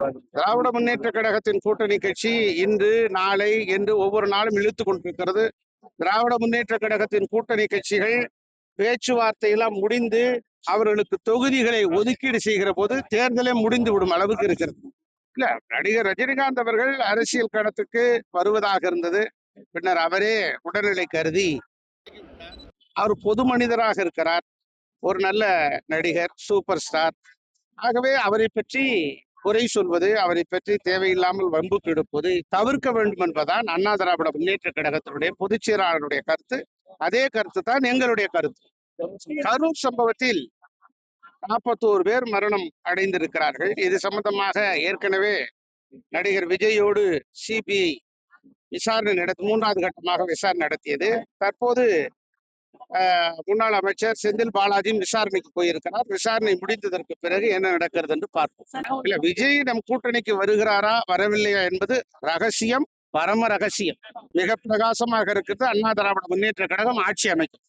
திராவிட முன்னேற்ற கழகத்தின் கூட்டணி கட்சி இன்று நாளை என்று ஒவ்வொரு நாளும் இழுத்துக் கொண்டிருக்கிறது. திராவிட முன்னேற்ற கழகத்தின் கூட்டணி கட்சிகள் பேச்சுவார்த்தையெல்லாம் முடிந்து அவர்களுக்கு தொகுதிகளை ஒதுக்கீடு செய்கிற போது தேர்தலே முடிந்து விடும் அளவுக்கு இருக்கிறது. இல்ல, நடிகர் ரஜினிகாந்த் அவர்கள் அரசியல் களத்துக்கு வருவதாக இருந்தது. பின்னர் அவரே உடல்நிலை கருதி, அவர் பொது மனிதராக இருக்கிறார், ஒரு நல்ல நடிகர், சூப்பர் ஸ்டார். ஆகவே அவரை பற்றி குறை சொல்வது, அவரை பற்றி தேவையில்லாமல் வம்புக்கு எடுப்பது தவிர்க்க வேண்டும் என்பதுதான் அண்ணா திராவிட முன்னேற்ற கழகத்தினுடைய பொதுச் செயலாளருடைய கருத்து. அதே கருத்து தான் எங்களுடைய கருத்து. கரூர் சம்பவத்தில் 41 பேர் மரணம் அடைந்திருக்கிறார்கள். இது சம்பந்தமாக ஏற்கனவே நடிகர் விஜயோடு சிபிஐ விசாரணை நடத்தி 3வது கட்டமாக விசாரணை நடத்தியது. தற்போது முன்னாள் அமைச்சர் செந்தில் பாலாஜியும் விசாரணைக்கு போயிருக்கிறார். விசாரணை முடிந்ததற்கு பிறகு என்ன நடக்கிறது என்று பார்ப்போம். இல்ல, விஜய் நம் கூட்டணிக்கு வருகிறாரா வரவில்லையா என்பது ரகசியம், பரம ரகசியம். மிக பிரகாசமாக இருக்கிறது. அண்ணா திராவிட முன்னேற்ற கழகம் ஆட்சி அமைக்கும்.